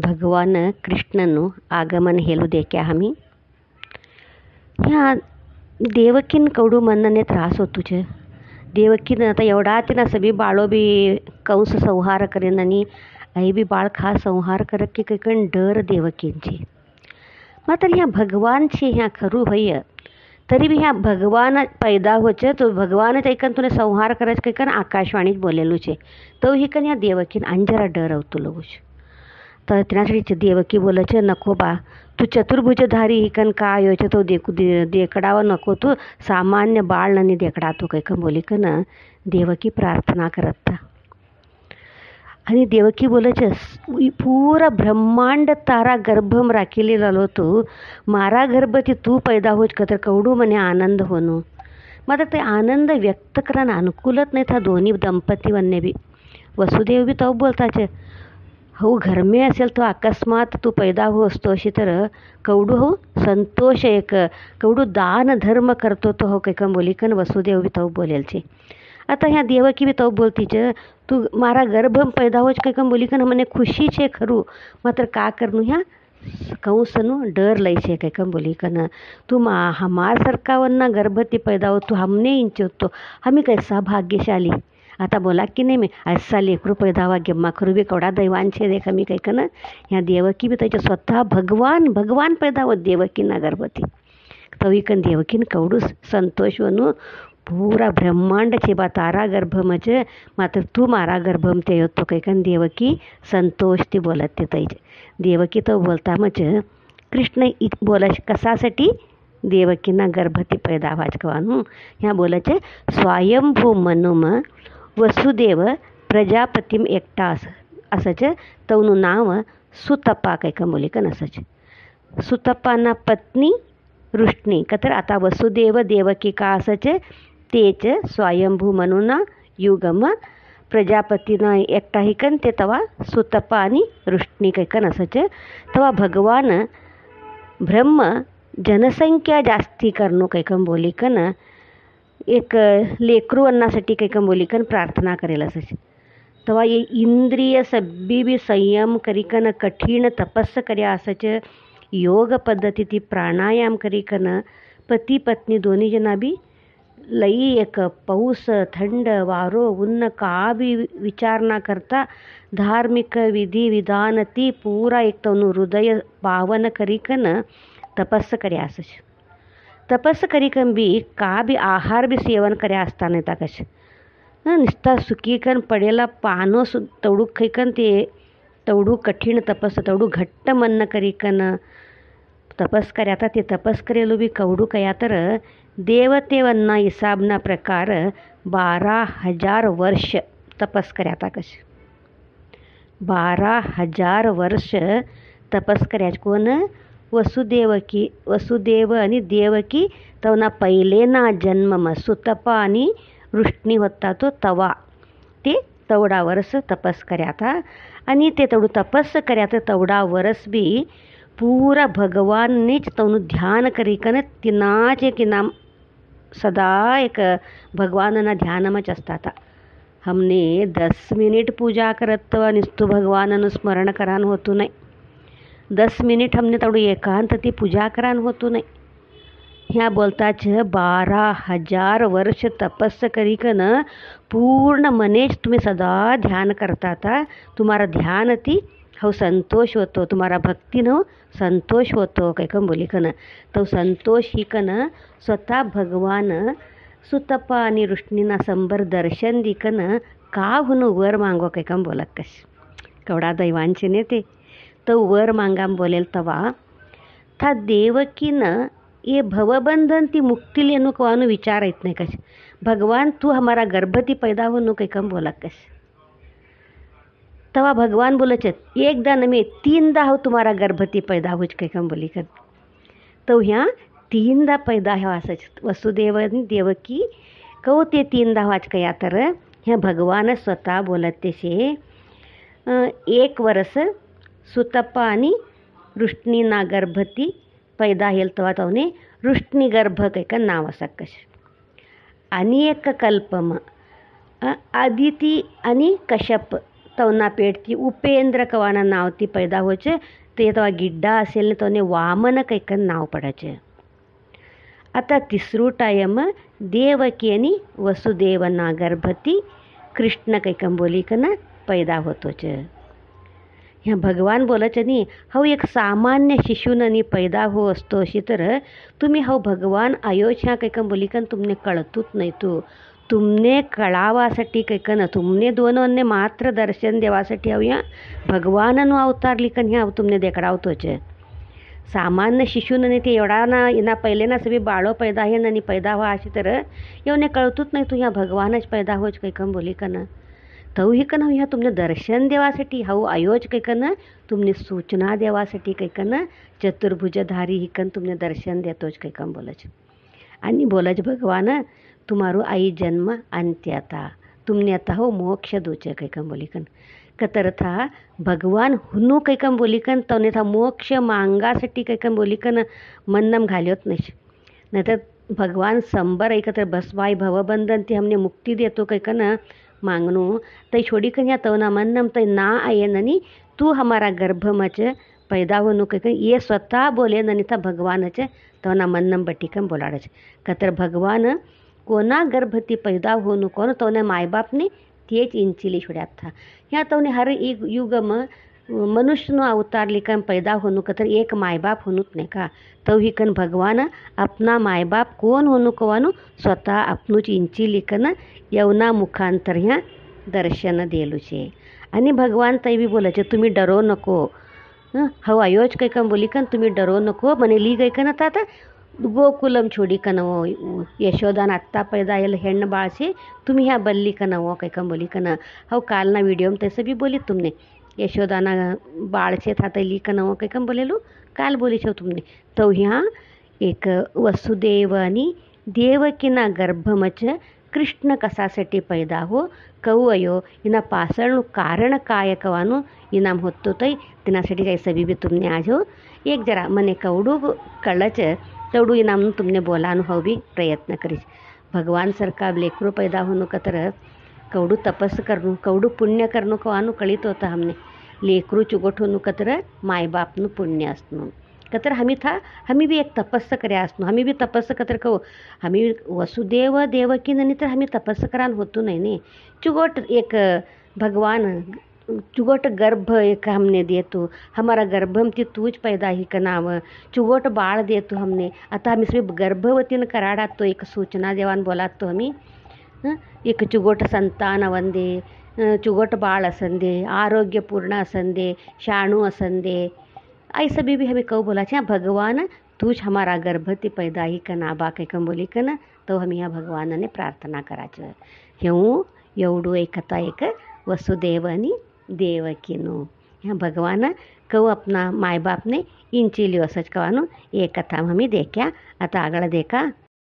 ಭಗವಾನ್ ಕೃಷ್ಣನು ಆಗಮನ ಹೇಳುವುದೇಕೆ आम्ही ह्या देवकीन कवडू मनने त्रास होतो छे देवकीन आता एवढा तिना सभी बाळो बी कंस संहार करेन आणि आई बी बाळ खा संहार करत की कैकण डर देवकींची मात्र ह्या भगवानची ह्या खरू भय तरी बी ह्या भगवान पैदा होचे तो भगवान ऐकन तुने संहार करायचं कैकन आकाशवाणीत बोलेલું છે तो ही कन ह्या देवकीन अंजरा डरवतो लोग तर त्यासाठी देवकी बोले છે नको बा तू चतुर्भुजधारी हिकन काय योचे तो देकडावा नको तू सामान्य बाळ ननी देकडा तू कैकन बोली कन देवकी प्रार्थना करता आणि देवकी बोले છે पूरा ब्रह्मांड तारा गर्भम राखीले लालो तू मारा गर्भથી तू पैदा होच तर कवडू मने आनंद होनो मात्र ते आनंद व्यक्त करायला अनुकूलच नाही था दोन्ही दंपती वन्ने बी वसुदेव बी तो बोलता छे हो घर में असेल तो अकस्मात तू पैदा हो असतो अशी तर कवडू हो संतोष एक कवडू दान धर्म करतो तो हो कैकन बोली कन वसुदेव बी तो बोलेल छे आता ह्या देवकी बी तो बोलती छे तू मारा गर्भ पैदा होच कैकन बोली कन मने खुशी छे खरू मात्र का करनु ह्या कंसनु डर लई छे कैकन बोली कन तू हमार सरकावन्ना गर्भती पैदा हो तू हमने इंचोतो हमी कैसा भाग्यशाली आता बोला की नाही मी असा लेकरू पैदा व्हा गेम्मा खरू बी कवडा दैवांचे देख मी काही कन ह्या देवकी बी त्याच्या स्वतः भगवान पैदा होत देवकीना गर्भवती तवी कन देवकीन कवडू संतोष वनु पूरा ब्रह्मांड छे बा तारा गर्भमचे मात्र तू मारा गर्भम ते होतो काही कन देवकी संतोष ती बोलत ते तैचे देवकी तो बोलता मच कृष्ण बोला कशासाठी देवकीना गर्भती पैदा वाचकवानु ह्या बोलाचे स्वयंभू मनुम वसुदेव प्रजापतीम एकटा असच तवનું नाव सुतपा कैकन बोली कन असच सुतपाना पत्नी वृष्णी कतर आता वसुदेव देवकी का असच तेच स्वयंभू मनुना युगम प्रजापतीना एकटा हिकन ते तवा सुतपा आणि वृष्णी कैकन असच तवा भगवान ब्रह्म जनसंख्या जास्ती करनो कैकन बोली कन एक लेकरू अन्नासाठी कैकन बोली कन प्रार्थना करेल असच तेव्हा ये इंद्रिय सब्बी बी संयम करीकन कठीण तपस्स कर्या असच योग पद्धती ती प्राणायाम करीकन पती पत्नी दोन्ही जना बी लई एक पाऊस थंड वारो उन्न का बी विचार ना करता धार्मिक विधी विधान ती पूरा एक तनु हृदय पावन करीकन तपस्स कर्या असच तपस्स करीकन बी का बी आहार बी सेवन कर्या असता नाही ताकश निस्ता सुकीकन पडेला पानो तवडू खैकन ते तवडू कठीण तपस्स तवडू घट्ट मन करीकन तपस कर्या आता ते तपस करेलो बी कवडू कया तर देवतेवन्ना हिसाबना प्रकार 12,000 वर्ष तपस कर्या ताकश 12,000 वर्ष तपस कर्याच कोण वसुदेव आणि देवकी तवना पहिलेना जन्ममा सुतपा आणि वृष्णी होता तो तवा ते तवडा वर्ष तपस कर्याता आणि ते तवडू तपस कर्यात तवडा वर्ष बी पूरा भगवाननेच तवनु ध्यान करीकन तिनाच एक नाम सदा एक भगवानना ध्यानमच असता हमने 10 मिनिट पूजा करत निस्तू भगवाननु स्मरण करान होतो नाही 10 मिनिट हमने तवडू एकांत ती पूजा करान होतो नाही ह्या बोलताच 12,000 वर्ष तपस्स करीकन पूर्ण मनेच तुम्ही सदा ध्यान करता था तुम्हारा ध्यान ती हो संतोष होतो तुम्हारा भक्ती न संतोष होतो कैकन बोली कन तो संतोष ही कन स्वतः भगवान सुतपा आणि वृष्णीना संबर दर्शन दिकन का हुनु वर मांगो कैकन बोलत कश कवडा दैवांचे नेते तो वर मांगाम बोलेल तवा था देवकीन ये भवबंधन ती मुक्ती लेनु कवानु विचार येत नाही कश भगवान तू हमारा गर्भती पैदा हो नु कैकन बोलत कश तवा भगवान बोले एकदा नमे 3दा हो तुम्हारा गर्भती पैदा होच कैकन बोली कर तो ह्या 3दा पैदा हो असच वसुदेव आणि देवकी कहो ते 3दा वाच कया तर ह्या भगवान स्वतः बोलत तेशे 1 वर्ष सुतपा आणि वृष्णीना गर्भती पैदा हेल तवा तवने वृष्णी गर्भ कैकन नाव सकश आणि एक कल्पम आदिती आणि कश्यप तवना पेटती उपेंद्र कवाना नावती पैदा होचे ते तेव्हा गिड्डा असेल ना तवने वामन कैकन नाव पडायचे. आता तिसरू टायम देवकी आणि वसुदेवना गर्भती कृष्ण कैकन बोलिकन पैदा होतोच. ह्या भगवान बोलायचे नी हो एक सामान्य शिशूननी पैदा हो असतो अशी तर तुम्ही हो भगवान आयोच ह्या कैकन बोलिकन तुमने कळतूच नाही तू तुमने कळावासाठी कैकन तुमने दोनोंने मात्र दर्शन देवासाठी हवं या भगवाननो अवतार लिखन ह्या तुमने देखाडावतोच. सामान्य शिशूननी ते एवढा ना इना पहिले ना सभी बाळो पैदा आहे आणि पैदा व्हा अशी तर येवने कळतूच नाही तू ह्या भगवानच पैदा होच कैकन बोलिकन तव हिकन ह्या तुमने दर्शन देवासाठी हाऊ आयोज कैकन तुमने सूचना देवासाठी कैकन चतुर्भुजधारी हिकन तुमने दर्शन देतोच कैकन बोलच. आणि बोलच भगवान तुम्हारो आई जन्म अंत्यता तुमने आता हो मोक्ष दोचे कैकन बोलिकन कतर था भगवान हुनू कैकन बोलिकन तवने था मोक्ष मांगासाठी कैकन बोलिकन मन्नम घाल्योत नाही तर भगवान संबर ऐकतर बसवाई भवबंधन ते हमने मुक्ती देतो कैकन मांगणू तई छोड़ीकन या तवना मन्नम तई ना आये ननी तू हमारा गर्भमच पैदा होनु कैकन ये स्वतः बोले ननी था भगवानच तवना मन्नम बटिकन बोलाडच. कतर भगवान कोना गर्भती पैदा होनु कोण तवने मायबापने तेच इंचिली छोड्यात था. ह्या तवने हर एक युगम मनुष्यनो अवतार लिकन पैदा होनु कतर एक मायबाप होनुत नाही का तव हिकन भगवान अपना मायबाप कोण होनु कवानु स्वतः आपणूच इंची लिकन यवना मुखांतर ह्या दर्शन देलू छे. आणि भगवान तई बी बोलायचे तुम्ही डरो नको हो अयोज कैकन बोलिकन तुम्ही डरो नको मने ली गैकन आता गोकुलम छोडी कनवो यशोदान आत्ता पैदा येल हेण्ण बाळसे तुम्ही ह्या बल्ली कनवो कैकन बोलिकन हो कालना व्हिडिओ में तैसे भी बोली तुमने यशोदाना बाळसे था तैली कनवो कैकन बोलेलू काल बोली छो तुमने तो ह्या एक वसुदेव आणि देवकीना गर्भमच कृष्ण कसासाठी पैदा हो कहू अयो इना पासळनु कारण काय कवानु इनाम होतो तई तिनासाठी काही सभी भी तुमने आज हो एक जरा मने कवडू कळच तेवढू इनाम तुमने बोलानु हो भी प्रयत्न करीस. भगवान सरका लेकरू पैदा होनु कतर कवडू तपस करनु कवडू पुण्य करनु कवानु कळीत होता हमने लेकरू चुगोठोनु कतर माय बापनु पुण्य असनु कतर हमी भी एक तपस्स कर्या असनु हमी भी तपस्स कतर कहो हमी वसुदेव देवकी ननी तर हमी तपस्स करान होतो नहीं ने चुगोट एक भगवान चुगोट गर्भ एक हमने देतो हमारा गर्भम ती तूच पैदा ही का नाम चुगोट बाळ देतो हमने आता हम इसमें गर्भवतीन कराडात तो एक सूचना देवान बोलात तो हमी एक चुगोट संतान वंदे चुगोट बाळ असंदे आरोग्यपूर्ण असंदे शाणू असंदे ऐसा भी हमें कहो बोला छे भगवान तूच हमारा गर्भती पैदा ही का नाबा कैकन बोली का ना तो हम ह्या भगवानने प्रार्थना करायचं. हेऊ एवढू एक कथा एक वसुदेव आणि देवकीनो ह्या भगवान कहू अपना माय बाप ने इंची लियो सच कवानो एक कथा हमें देखा आता आगळ देखा.